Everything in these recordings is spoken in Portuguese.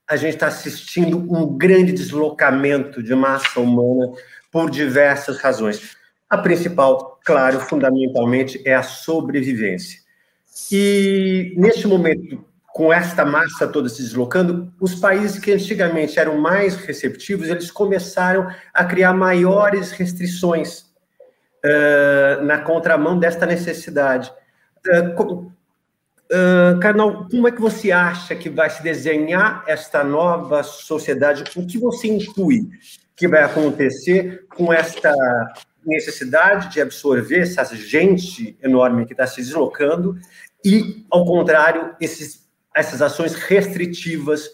a gente está assistindo um grande deslocamento de massa humana por diversas razões. A principal, claro, fundamentalmente, é a sobrevivência. E, neste momento, com esta massa toda se deslocando, os países que antigamente eram mais receptivos, eles começaram a criar maiores restrições na contramão desta necessidade. Karnal, como é que você acha que vai se desenhar esta nova sociedade? O que você intui que vai acontecer com esta necessidade de absorver essa gente enorme que está se deslocando e, ao contrário, essas ações restritivas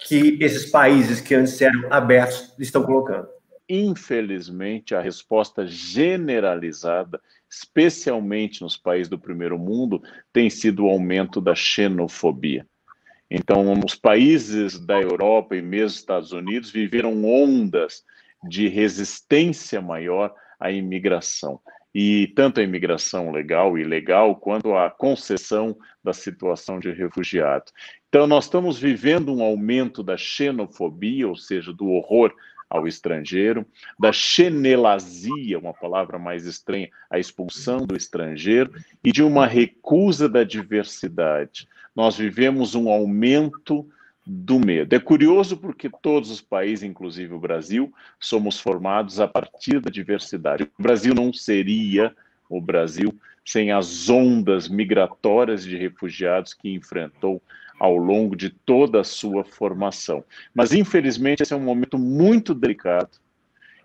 que esses países que antes eram abertos estão colocando? Infelizmente, a resposta generalizada, especialmente nos países do primeiro mundo, tem sido o aumento da xenofobia. Então, os países da Europa e mesmo Estados Unidos viveram ondas de resistência maior à imigração. E tanto a imigração legal e ilegal, quanto a concessão da situação de refugiado. Então, nós estamos vivendo um aumento da xenofobia, ou seja, do horror ao estrangeiro, da xenelasia, uma palavra mais estranha, a expulsão do estrangeiro, e de uma recusa da diversidade. Nós vivemos um aumento do medo. É curioso porque todos os países, inclusive o Brasil, somos formados a partir da diversidade. O Brasil não seria o Brasil sem as ondas migratórias de refugiados que enfrentou ao longo de toda a sua formação. Mas, infelizmente, esse é um momento muito delicado,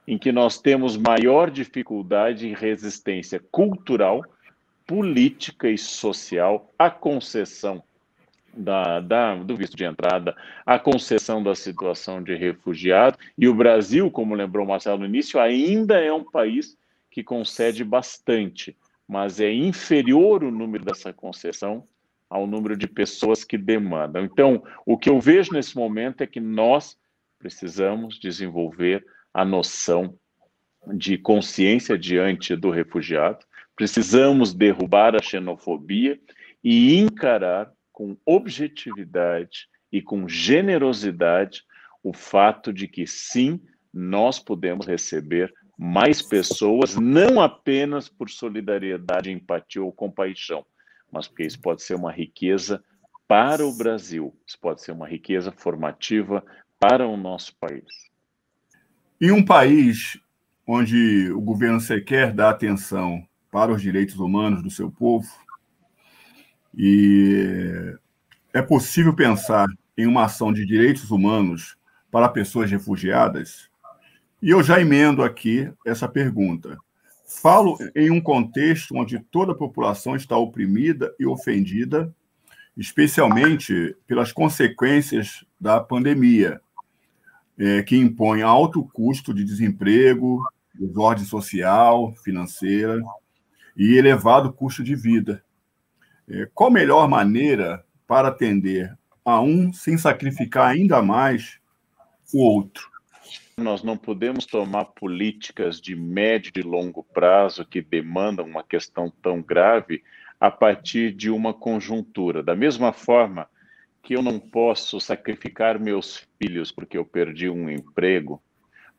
em que nós temos maior dificuldade em resistência cultural, política e social à concessão do visto de entrada, a concessão da situação de refugiado, e o Brasil, como lembrou Marcelo no início, ainda é um país que concede bastante, mas é inferior o número dessa concessão ao número de pessoas que demandam. Então, o que eu vejo nesse momento é que nós precisamos desenvolver a noção de consciência diante do refugiado, precisamos derrubar a xenofobia e encarar com objetividade e com generosidade o fato de que, sim, nós podemos receber mais pessoas, não apenas por solidariedade, empatia ou compaixão, mas porque isso pode ser uma riqueza para o Brasil, isso pode ser uma riqueza formativa para o nosso país. Em um país onde o governo sequer dá atenção para os direitos humanos do seu povo, e é possível pensar em uma ação de direitos humanos para pessoas refugiadas? E eu já emendo aqui essa pergunta. Falo em um contexto onde toda a população está oprimida e ofendida, especialmente pelas consequências da pandemia, que impõe alto custo de desemprego, desordem social, financeira e elevado custo de vida. Qual a melhor maneira para atender a um sem sacrificar ainda mais o outro? Nós não podemos tomar políticas de médio e longo prazo que demandam uma questão tão grave a partir de uma conjuntura. Da mesma forma que eu não posso sacrificar meus filhos porque eu perdi um emprego,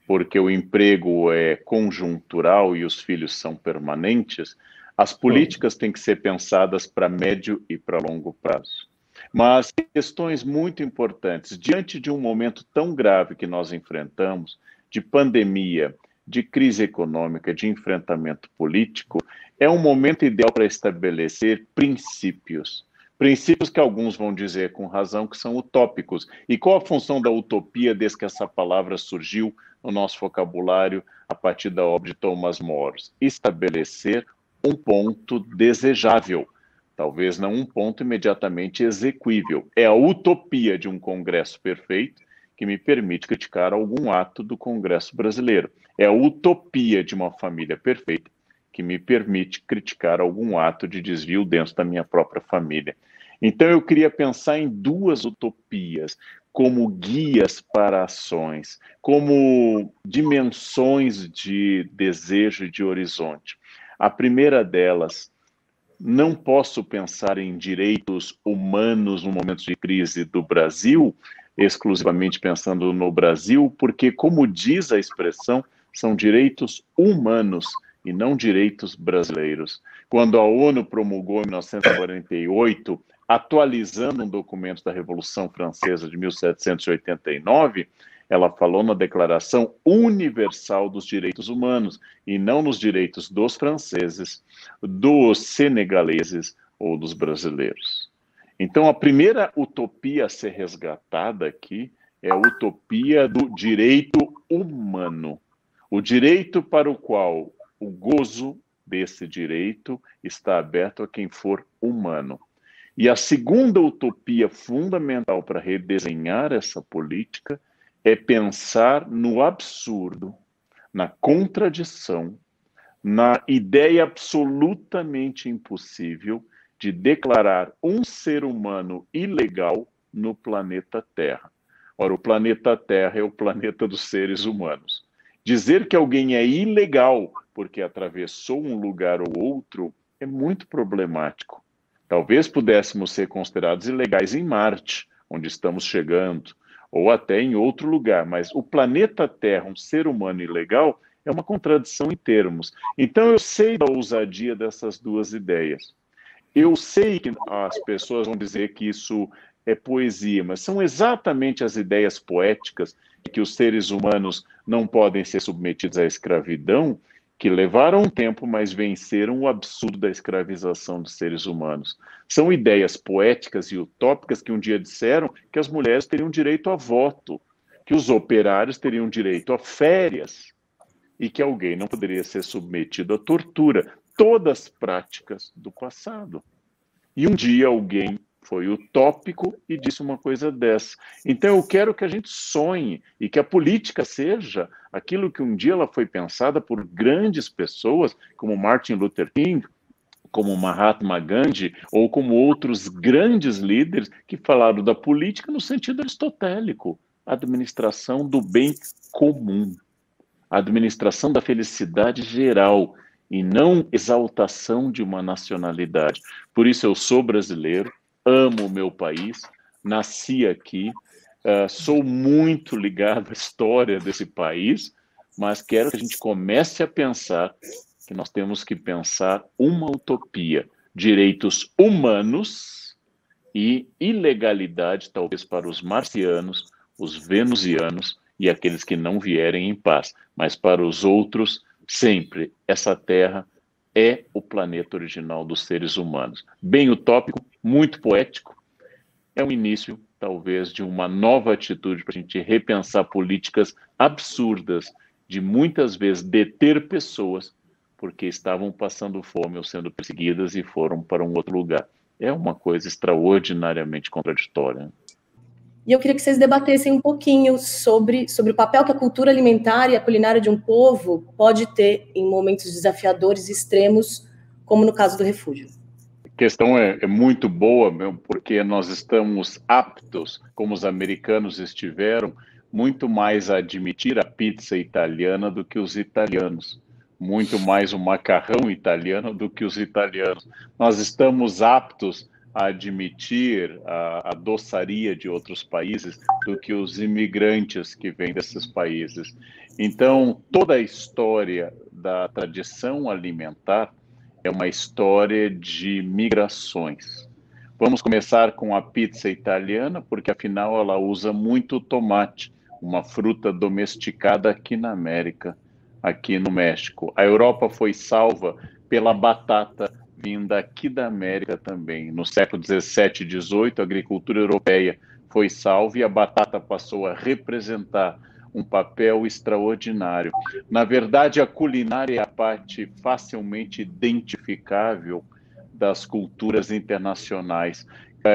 porque o emprego é conjuntural e os filhos são permanentes, as políticas têm que ser pensadas para médio e para longo prazo. Mas questões muito importantes, diante de um momento tão grave que nós enfrentamos, de pandemia, de crise econômica, de enfrentamento político, é um momento ideal para estabelecer princípios. Princípios que alguns vão dizer com razão que são utópicos. E qual a função da utopia desde que essa palavra surgiu no nosso vocabulário a partir da obra de Thomas More? Estabelecer um ponto desejável. Talvez não um ponto imediatamente execuível. É a utopia de um Congresso perfeito que me permite criticar algum ato do Congresso brasileiro. É a utopia de uma família perfeita que me permite criticar algum ato de desvio dentro da minha própria família. Então eu queria pensar em duas utopias como guias para ações, como dimensões de desejo e de horizonte. A primeira delas, não posso pensar em direitos humanos no momento de crise do Brasil exclusivamente pensando no Brasil, porque, como diz a expressão, são direitos humanos e não direitos brasileiros. Quando a ONU promulgou em 1948, atualizando um documento da Revolução Francesa de 1789, ela falou na Declaração Universal dos Direitos Humanos, e não nos direitos dos franceses, dos senegaleses ou dos brasileiros. Então, a primeira utopia a ser resgatada aqui é a utopia do direito humano. O direito para o qual o gozo desse direito está aberto a quem for humano. E a segunda utopia fundamental para redesenhar essa política é pensar no absurdo, na contradição, na ideia absolutamente impossível de declarar um ser humano ilegal no planeta Terra. Ora, o planeta Terra é o planeta dos seres humanos. Dizer que alguém é ilegal porque atravessou um lugar ou outro é muito problemático. Talvez pudéssemos ser considerados ilegais em Marte, onde estamos chegando, ou até em outro lugar, mas o planeta Terra, um ser humano ilegal, é uma contradição em termos. Então eu sei da ousadia dessas duas ideias. Eu sei que as pessoas vão dizer que isso é poesia, mas são exatamente as ideias poéticas de que os seres humanos não podem ser submetidos à escravidão, que levaram um tempo, mas venceram o absurdo da escravização dos seres humanos. São ideias poéticas e utópicas que um dia disseram que as mulheres teriam direito a voto, que os operários teriam direito a férias e que alguém não poderia ser submetido à tortura. Todas práticas do passado. E um dia alguém foi utópico e disse uma coisa dessa. Então eu quero que a gente sonhe e que a política seja aquilo que um dia ela foi pensada por grandes pessoas, como Martin Luther King, como Mahatma Gandhi, ou como outros grandes líderes que falaram da política no sentido aristotélico, administração do bem comum, administração da felicidade geral, e não exaltação de uma nacionalidade. Por isso eu sou brasileiro, amo o meu país, nasci aqui, sou muito ligado à história desse país, mas quero que a gente comece a pensar que nós temos que pensar uma utopia, direitos humanos e ilegalidade, talvez para os marcianos, os venusianos e aqueles que não vierem em paz, mas para os outros, sempre, essa Terra é o planeta original dos seres humanos. Bem utópico, muito poético, é o início, talvez, de uma nova atitude para a gente repensar políticas absurdas de muitas vezes deter pessoas porque estavam passando fome ou sendo perseguidas e foram para um outro lugar. É uma coisa extraordinariamente contraditória. E eu queria que vocês debatessem um pouquinho sobre o papel que a cultura alimentar e a culinária de um povo pode ter em momentos desafiadores e extremos, como no caso do refúgio. A questão é muito boa, porque nós estamos aptos, como os americanos estiveram, muito mais a admitir a pizza italiana do que os italianos, muito mais o macarrão italiano do que os italianos. Nós estamos aptos a admitir a doçaria de outros países do que os imigrantes que vêm desses países. Então, toda a história da tradição alimentar é uma história de migrações. Vamos começar com a pizza italiana, porque afinal ela usa muito tomate, uma fruta domesticada aqui na América, aqui no México. A Europa foi salva pela batata, vinda aqui da América também. No século XVII e XVIII, a agricultura europeia foi salva e a batata passou a representar um papel extraordinário. Na verdade, a culinária é a parte facilmente identificável das culturas internacionais.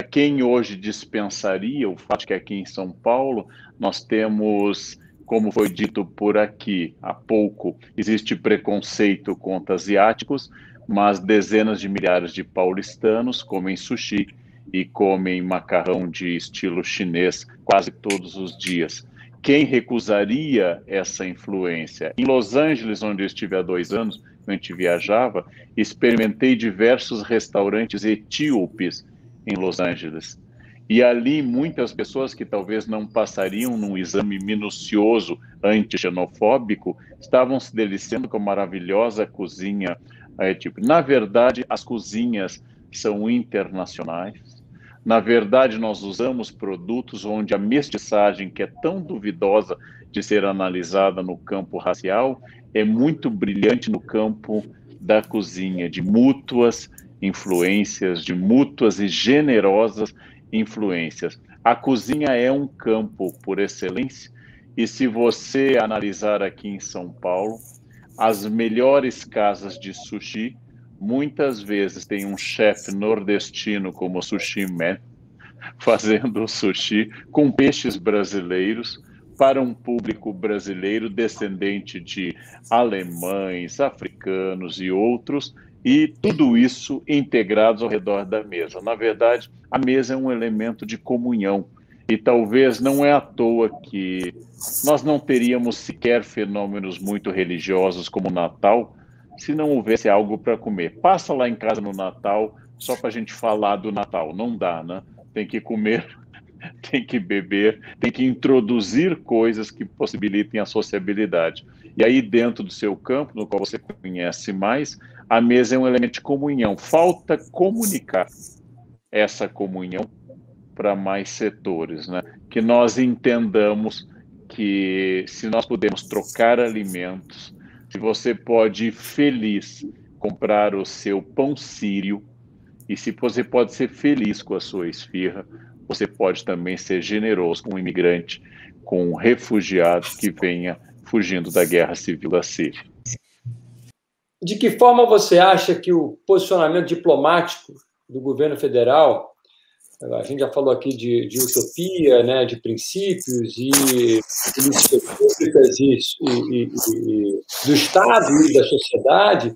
Quem hoje dispensaria o fato de que aqui em São Paulo nós temos, como foi dito por aqui há pouco, existe preconceito contra asiáticos, mas dezenas de milhares de paulistanos comem sushi e comem macarrão de estilo chinês quase todos os dias. Quem recusaria essa influência? Em Los Angeles, onde eu estive há 2 anos, quando a gente viajava, experimentei diversos restaurantes etíopes em Los Angeles. E ali muitas pessoas que talvez não passariam num exame minucioso anti-xenofóbico estavam se deliciando com a maravilhosa cozinha etíope. Na verdade, as cozinhas são internacionais. Na verdade, nós usamos produtos onde a mestiçagem, que é tão duvidosa de ser analisada no campo racial, é muito brilhante no campo da cozinha, de mútuas influências, de mútuas e generosas influências. A cozinha é um campo por excelência, e se você analisar aqui em São Paulo, as melhores casas de sushi muitas vezes tem um chefe nordestino como Sushi Man fazendo sushi com peixes brasileiros para um público brasileiro descendente de alemães, africanos e outros, e tudo isso integrados ao redor da mesa. Na verdade, a mesa é um elemento de comunhão, e talvez não é à toa que nós não teríamos sequer fenômenos muito religiosos como o Natal se não houvesse algo para comer. Passa lá em casa no Natal só para a gente falar do Natal. Não dá, né? Tem que comer, tem que beber, tem que introduzir coisas que possibilitem a sociabilidade. E aí, dentro do seu campo, no qual você conhece mais, a mesa é um elemento de comunhão. Falta comunicar essa comunhão para mais setores, né? Que nós entendamos que se nós podemos trocar alimentos, se você pode ir feliz comprar o seu pão sírio, e se você pode ser feliz com a sua esfirra, você pode também ser generoso com um imigrante, com um refugiado que venha fugindo da guerra civil da Síria. De que forma você acha que o posicionamento diplomático do governo federal, a gente já falou aqui de utopia, né, de princípios e políticas públicas e do Estado e da sociedade,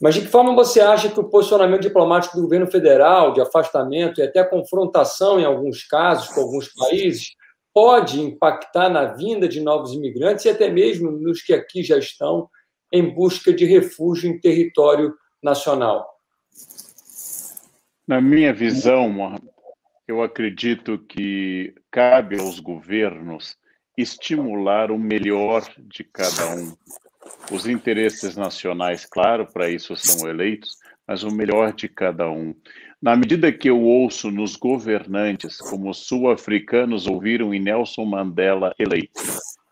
mas de que forma você acha que o posicionamento diplomático do governo federal, de afastamento e até confrontação, em alguns casos, com alguns países, pode impactar na vinda de novos imigrantes e até mesmo nos que aqui já estão em busca de refúgio em território nacional? Na minha visão, eu acredito que cabe aos governos estimular o melhor de cada um. Os interesses nacionais, claro, para isso são eleitos, mas o melhor de cada um. Na medida que eu ouço nos governantes, como os sul-africanos ouviram em Nelson Mandela eleito,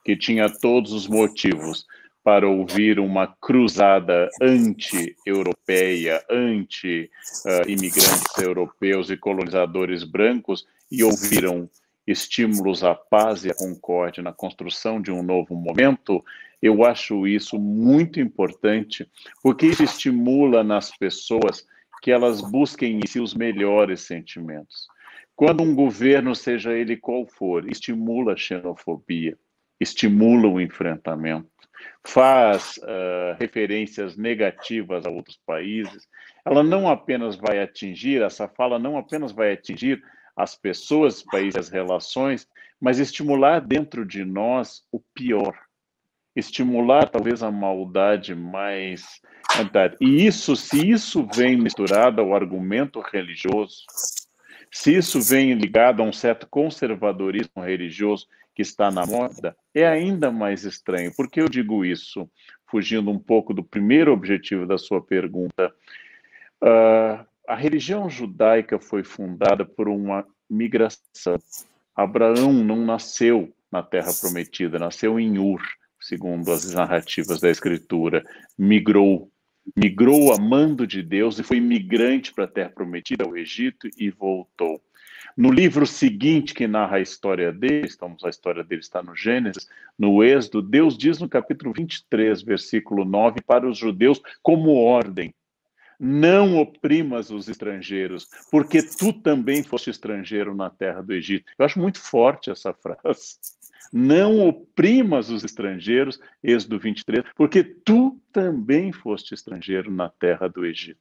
que tinha todos os motivos para ouvir uma cruzada anti-europeia, anti-imigrantes europeus e colonizadores brancos, e ouviram estímulos à paz e à concórdia na construção de um novo momento, eu acho isso muito importante, porque isso estimula nas pessoas que elas busquem em si os melhores sentimentos. Quando um governo, seja ele qual for, estimula a xenofobia, estimula o enfrentamento, faz referências negativas a outros países, ela não apenas vai atingir, essa fala não apenas vai atingir as pessoas, os países, as relações, mas estimular dentro de nós o pior. Estimular talvez a maldade mais... E isso, se isso vem misturado ao argumento religioso, se isso vem ligado a um certo conservadorismo religioso que está na moda, é ainda mais estranho. Por que eu digo isso? Fugindo um pouco do primeiro objetivo da sua pergunta. A religião judaica foi fundada por uma migração. Abraão não nasceu na Terra Prometida, nasceu em Ur, segundo as narrativas da Escritura. Migrou amando de Deus e foi migrante para a Terra Prometida, ao Egito, e voltou. No livro seguinte que narra a história dele, a história dele está no Gênesis, no Êxodo, Deus diz no capítulo 23, versículo 9, para os judeus como ordem: não oprimas os estrangeiros, porque tu também foste estrangeiro na terra do Egito. Eu acho muito forte essa frase. Não oprimas os estrangeiros, Êxodo 23, porque tu também foste estrangeiro na terra do Egito.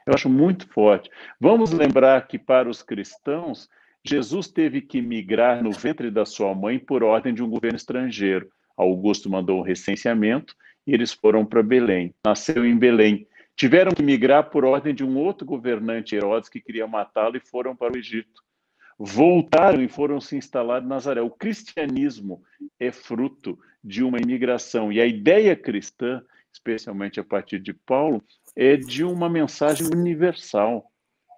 Eu acho muito forte. Vamos lembrar que para os cristãos, Jesus teve que migrar no ventre da sua mãe por ordem de um governo estrangeiro. Augusto mandou um recenseamento e eles foram para Belém. Nasceu em Belém. Tiveram que migrar por ordem de um outro governante, Herodes, que queria matá-lo, e foram para o Egito. voltaram e foram se instalar em Nazaré. O cristianismo é fruto de uma imigração, e a ideia cristã, especialmente a partir de Paulo, é de uma mensagem universal.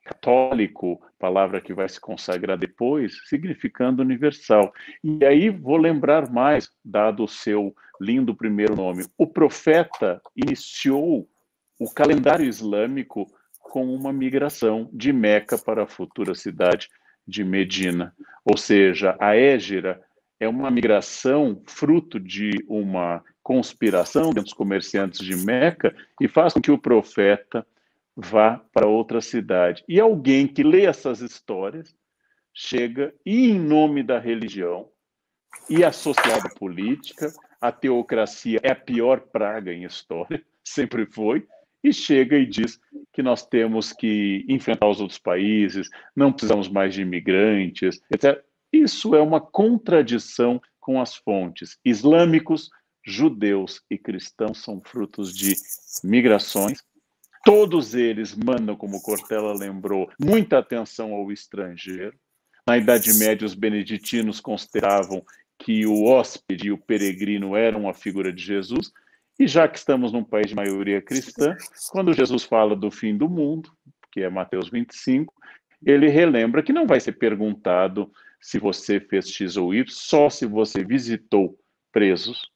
Católico, palavra que vai se consagrar depois, significando universal. E aí vou lembrar mais, dado o seu lindo primeiro nome. O profeta iniciou o calendário islâmico com uma migração de Meca para a futura cidade de Medina. Ou seja, a Hégira é uma migração fruto de uma conspiração entre os comerciantes de Meca e faz com que o profeta vá para outra cidade. E alguém que lê essas histórias chega e, em nome da religião e associado à política, a teocracia é a pior praga em história, sempre foi, e chega e diz que nós temos que enfrentar os outros países, não precisamos mais de imigrantes, etc. Isso é uma contradição com as fontes. Islâmicos, judeus e cristãos são frutos de migrações. Todos eles mandam, como Cortella lembrou, muita atenção ao estrangeiro. Na Idade Média, os beneditinos consideravam que o hóspede e o peregrino eram uma figura de Jesus. E já que estamos num país de maioria cristã, quando Jesus fala do fim do mundo, que é Mateus 25, ele relembra que não vai ser perguntado se você fez X ou Y, só se você visitou presos,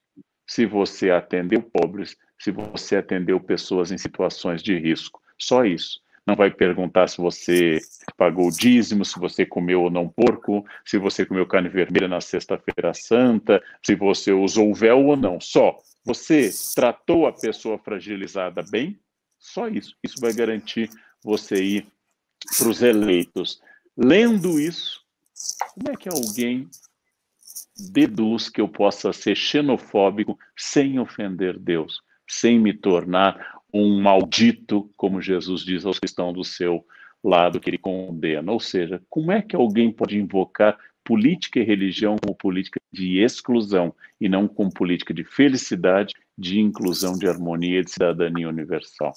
se você atendeu pobres, se você atendeu pessoas em situações de risco. Só isso. Não vai perguntar se você pagou dízimo, se você comeu ou não porco, se você comeu carne vermelha na Sexta-feira Santa, se você usou véu ou não. Só. Você tratou a pessoa fragilizada bem? Só isso. Isso vai garantir você ir para os eleitos. Lendo isso, como é que alguém deduz que eu possa ser xenofóbico sem ofender Deus, sem me tornar um maldito, como Jesus diz aos que estão do seu lado, que ele condena? Ou seja, como é que alguém pode invocar política e religião como política de exclusão e não como política de felicidade, de inclusão, de harmonia e de cidadania universal?